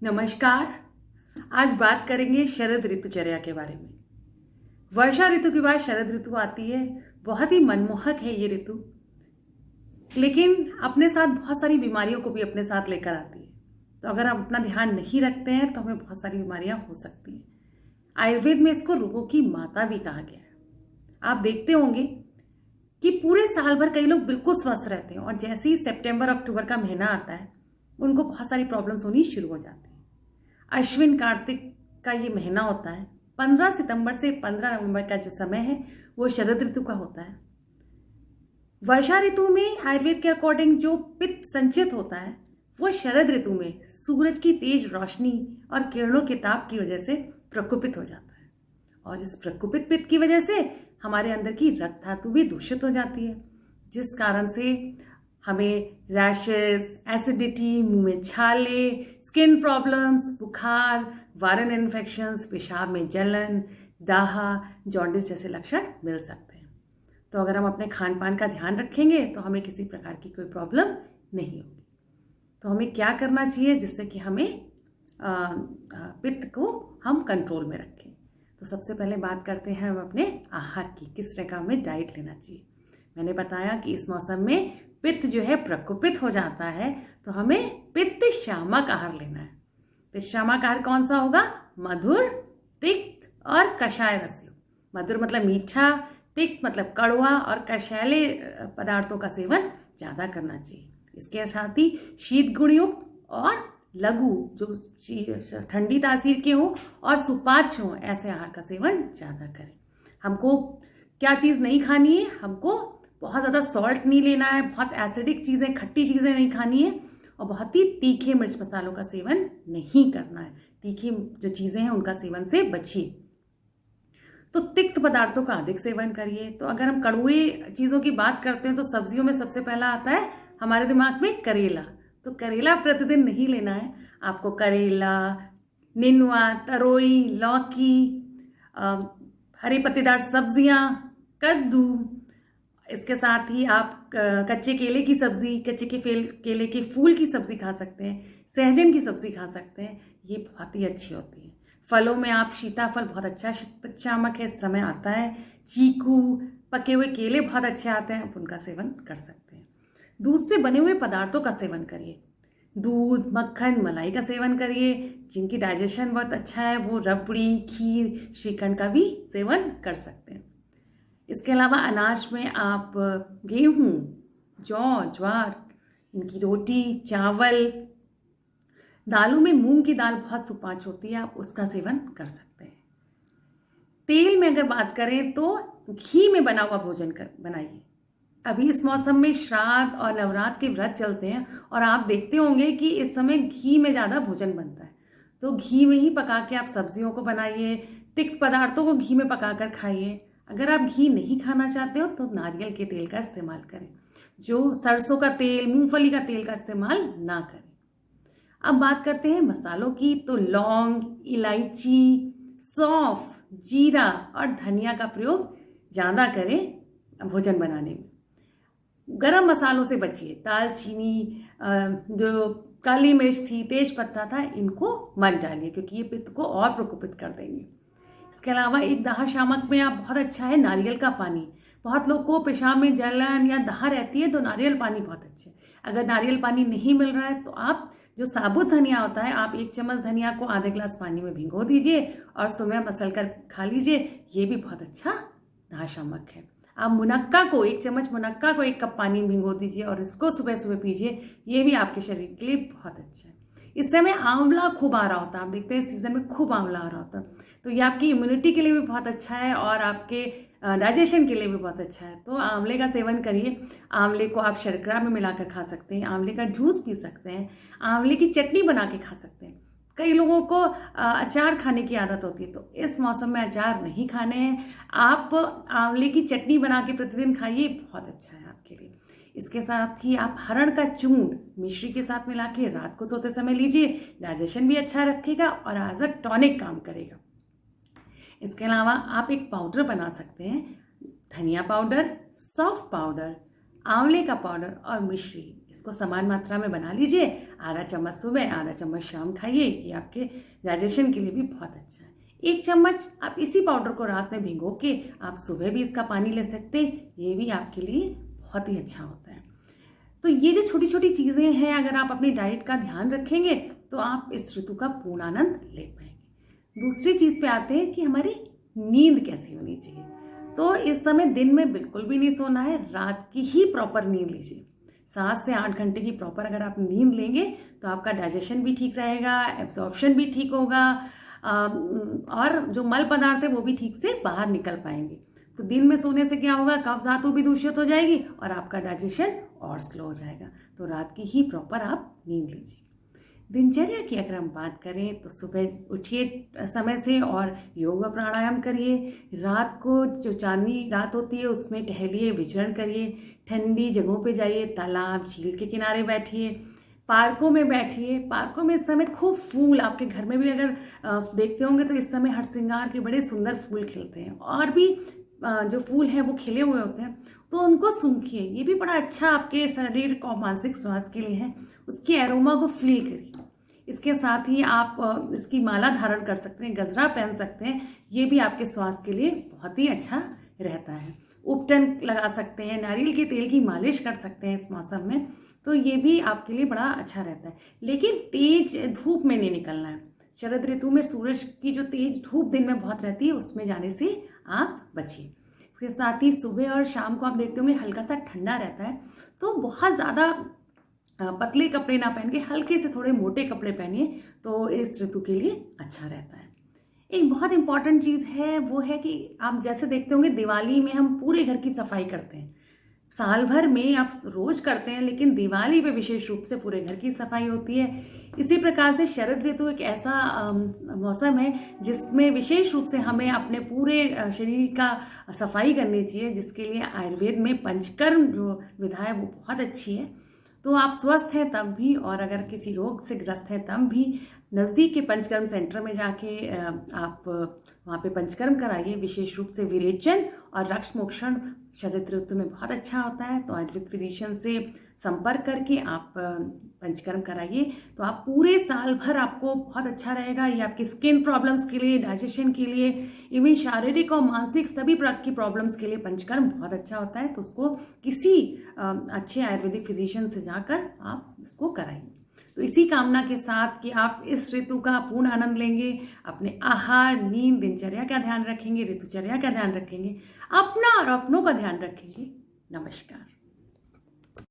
नमस्कार। आज बात करेंगे शरद ऋतुचर्या के बारे में। वर्षा ऋतु के बाद शरद ऋतु आती है। बहुत ही मनमोहक है ये ऋतु, लेकिन अपने साथ बहुत सारी बीमारियों को भी अपने साथ लेकर आती है। तो अगर हम अपना ध्यान नहीं रखते हैं तो हमें बहुत सारी बीमारियां हो सकती हैं। आयुर्वेद में इसको रोगों की माता भी कहा गया है। आप देखते होंगे कि पूरे साल भर कई लोग बिल्कुल स्वस्थ रहते हैं और जैसे ही सितंबर अक्टूबर का महीना आता है उनको बहुत सारी प्रॉब्लम्स होनी शुरू हो जाती है। अश्विन कार्तिक का ये महीना होता है। 15 सितंबर से 15 नवंबर का जो समय है वो शरद ऋतु का होता है। वर्षा ऋतु में आयुर्वेद के अकॉर्डिंग जो पित्त संचित होता है वो शरद ऋतु में सूरज की तेज रोशनी और किरणों के ताप की वजह से प्रकुपित हो जाता है, और इस प्रकुपित पित्त की वजह से हमारे अंदर की रक्त धातु भी दूषित हो जाती है, जिस कारण से हमें रैशेस, एसिडिटी, मुंह में छाले, स्किन प्रॉब्लम्स, बुखार, वायरल इन्फेक्शंस, पेशाब में जलन, दाहा, जॉन्डिस जैसे लक्षण मिल सकते हैं। तो अगर हम अपने खान पान का ध्यान रखेंगे तो हमें किसी प्रकार की कोई प्रॉब्लम नहीं होगी। तो हमें क्या करना चाहिए जिससे कि हमें पित्त को हम कंट्रोल में रखें। तो सबसे पहले बात करते हैं हम अपने आहार की, किस तरह का हमें डाइट लेना चाहिए। मैंने बताया कि इस मौसम में पित्त जो है प्रकोपित हो जाता है, तो हमें पित्त शामक आहार लेना है। पित्त शामक आहार कौन सा होगा? मधुर, तिक्त और कषाय रसियो। मधुर मतलब मीठा, तिक्त मतलब कड़वा और कषायले पदार्थों का सेवन ज़्यादा करना चाहिए। इसके साथ ही शीत गुणयुक्त और लघु जो ठंडी तासीर के हों और सुपाच्य हों, ऐसे आहार का सेवन ज़्यादा करें। हमको क्या चीज़ नहीं खानी है? हमको बहुत ज़्यादा सॉल्ट नहीं लेना है, बहुत एसिडिक चीज़ें, खट्टी चीज़ें नहीं खानी है, और बहुत ही तीखे मिर्च मसालों का सेवन नहीं करना है। तीखी जो चीज़ें हैं उनका सेवन से बचिए। तो तिक्त पदार्थों का अधिक सेवन करिए। तो अगर हम कड़वे चीज़ों की बात करते हैं तो सब्जियों में सबसे पहला आता है हमारे दिमाग में करेला। तो करेला प्रतिदिन नहीं लेना है आपको। करेला, नेनुआ, तरोई, लौकी, हरी पत्तेदार सब्जियां, कद्दू, इसके साथ ही आप कच्चे केले की सब्जी, केले के फूल की सब्जी खा सकते हैं, सहजन की सब्जी खा सकते हैं। ये बहुत ही अच्छी होती है। फलों में आप सीताफल बहुत अच्छा शामक है, इस समय आता है। चीकू, पके हुए केले बहुत अच्छे आते हैं, आप उनका सेवन कर सकते हैं। दूध से बने हुए पदार्थों का सेवन करिए। दूध, मक्खन, मलाई का सेवन करिए। जिनकी डाइजेशन बहुत अच्छा है वो रबड़ी, खीर, श्रीखंड का भी सेवन कर सकते हैं। इसके अलावा अनाज में आप गेहूँ, जौ, ज्वार, इनकी रोटी, चावल, दालों में मूंग की दाल बहुत सुपाच्य होती है, आप उसका सेवन कर सकते हैं। तेल में अगर बात करें तो घी में बना हुआ भोजन बनाइए। अभी इस मौसम में श्राद्ध और नवरात्र के व्रत चलते हैं और आप देखते होंगे कि इस समय घी में ज़्यादा भोजन बनता है। तो घी में ही पका के आप सब्जियों को बनाइए, तिक्त पदार्थों को घी में पका कर खाइए। अगर आप घी नहीं खाना चाहते हो तो नारियल के तेल का इस्तेमाल करें, जो सरसों का तेल, मूंगफली का तेल का इस्तेमाल ना करें। अब बात करते हैं मसालों की। तो लौंग, इलायची, सौंफ, जीरा और धनिया का प्रयोग ज़्यादा करें भोजन बनाने में। गरम मसालों से बचिए। दालचीनी, जो काली मिर्च थी, तेज पत्ता था, इनको मत डालिए क्योंकि ये पित्त को और प्रकोपित कर देंगे। इसके अलावा एक दाह शामक में आप बहुत अच्छा है नारियल का पानी। बहुत लोग को पेशाब में जलन या दाह रहती है तो नारियल पानी बहुत अच्छा है। अगर नारियल पानी नहीं मिल रहा है तो आप जो साबुत धनिया होता है, आप 1 चम्मच धनिया को आधे ग्लास पानी में भिगो दीजिए और सुबह मसल कर खा लीजिए। ये भी बहुत अच्छा दाह शामक है। आप मुनक्का को 1 चम्मच मुनक्का को 1 कप पानी में भिगो दीजिए और इसको सुबह सुबह पीजिए। ये भी आपके शरीर के लिए बहुत अच्छा है। इस समय आंवला खूब आ रहा होता है, आप देखते हैं सीजन में खूब आंवला आ रहा होता है, तो ये आपकी इम्यूनिटी के लिए भी बहुत अच्छा है और आपके डाइजेशन के लिए भी बहुत अच्छा है। तो आंवले का सेवन करिए। आंवले को आप शर्करा में मिलाकर खा सकते हैं, आंवले का जूस पी सकते हैं, आंवले की चटनी बना के खा सकते हैं। कई लोगों को अचार खाने की आदत होती है, तो इस मौसम में अचार नहीं खाने हैं। आप आंवले की चटनी बना के प्रतिदिन खाइए, बहुत अच्छा है आपके लिए। इसके साथ ही आप हरण का चूर्ण मिश्री के साथ मिला के रात को सोते समय लीजिए। डाइजेशन भी अच्छा रखेगा और एज अ टॉनिक काम करेगा। इसके अलावा आप एक पाउडर बना सकते हैं। धनिया पाउडर, सौंफ पाउडर, आंवले का पाउडर और मिश्री, इसको समान मात्रा में बना लीजिए। आधा चम्मच सुबह, आधा चम्मच शाम खाइए। ये आपके डाइजेशन के लिए भी बहुत अच्छा है। 1 चम्मच आप इसी पाउडर को रात में भिगो के आप सुबह भी इसका पानी ले सकते हैं। ये भी आपके लिए बहुत ही अच्छा होता है। तो ये जो छोटी छोटी चीज़ें हैं, अगर आप अपनी डाइट का ध्यान रखेंगे तो आप इस ऋतु का पूर्ण आनंद ले पाएंगे। दूसरी चीज़ पे आते हैं कि हमारी नींद कैसी होनी चाहिए। तो इस समय दिन में बिल्कुल भी नहीं सोना है, रात की ही प्रॉपर नींद लीजिए। 7 से 8 घंटे की प्रॉपर अगर आप नींद लेंगे तो आपका डाइजेशन भी ठीक रहेगा, एब्जॉर्प्शन भी ठीक होगा, और जो मल पदार्थ है वो भी ठीक से बाहर निकल पाएंगे। तो दिन में सोने से क्या होगा, कफ धातु भी दूषित हो जाएगी और आपका डाइजेशन और स्लो हो जाएगा। तो रात की ही प्रॉपर आप नींद लीजिए। दिनचर्या की अगर हम बात करें तो सुबह उठिए समय से और योग व प्राणायाम करिए। रात को जो चांदनी रात होती है उसमें टहलिए, विचरण करिए, ठंडी जगहों पे जाइए, तालाब झील के किनारे बैठिए, पार्कों में बैठिए। पार्कों में इस समय खूब फूल, आपके घर में भी अगर देखते होंगे तो इस समय हर श्रृंगार के बड़े सुंदर फूल खिलते हैं, और भी जो फूल हैं वो खिले हुए होते हैं, तो उनको सूंघिए। ये भी बड़ा अच्छा आपके शरीर और मानसिक स्वास्थ्य के लिए है। उसकी एरोमा को फील करिए। इसके साथ ही आप इसकी माला धारण कर सकते हैं, गजरा पहन सकते हैं। ये भी आपके स्वास्थ्य के लिए बहुत ही अच्छा रहता है। उपटन लगा सकते हैं, नारियल के तेल की मालिश कर सकते हैं इस मौसम में, तो ये भी आपके लिए बड़ा अच्छा रहता है। लेकिन तेज धूप में नहीं निकलना है। शरद ऋतु में सूरज की जो तेज धूप दिन में बहुत रहती है, उसमें जाने से आप बचिए। इसके साथ ही सुबह और शाम को आप देखते होंगे हल्का सा ठंडा रहता है, तो बहुत ज़्यादा पतले कपड़े ना पहन के हल्के से थोड़े मोटे कपड़े पहनिए, तो इस ऋतु के लिए अच्छा रहता है। एक बहुत इंपॉर्टेंट चीज़ है वो है कि आप जैसे देखते होंगे दिवाली में हम पूरे घर की सफाई करते हैं। साल भर में आप रोज करते हैं, लेकिन दिवाली पे विशेष रूप से पूरे घर की सफाई होती है। इसी प्रकार से शरद ऋतु एक ऐसा मौसम है जिसमें विशेष रूप से हमें अपने पूरे शरीर का सफाई करनी चाहिए, जिसके लिए आयुर्वेद में पंचकर्म जो विधा है वो बहुत अच्छी है। तो आप स्वस्थ हैं तब भी, और अगर किसी रोग से ग्रस्त हैं तब भी नज़दीक के पंचकर्म सेंटर में जाके आप वहाँ पे पंचकर्म कराइए। विशेष रूप से विरेचन और रक्त मोक्षण शरद ऋतु में बहुत अच्छा होता है। तो आयुर्वेद फिजिशियन से संपर्क करके आप पंचकर्म कराइए, तो आप पूरे साल भर आपको बहुत अच्छा रहेगा। ये आपकी स्किन प्रॉब्लम्स के लिए, डाइजेशन के लिए, इवन शारीरिक और मानसिक सभी प्रकार की प्रॉब्लम्स के लिए पंचकर्म बहुत अच्छा होता है। तो उसको किसी अच्छे आयुर्वेदिक फिजिशियन से जाकर आप इसको कराइए। तो इसी कामना के साथ कि आप इस ऋतु का पूर्ण आनंद लेंगे, अपने आहार, नींद, दिनचर्या का ध्यान रखेंगे, ऋतुचर्या का ध्यान रखेंगे, अपना और अपनों का ध्यान रखेंगे। नमस्कार।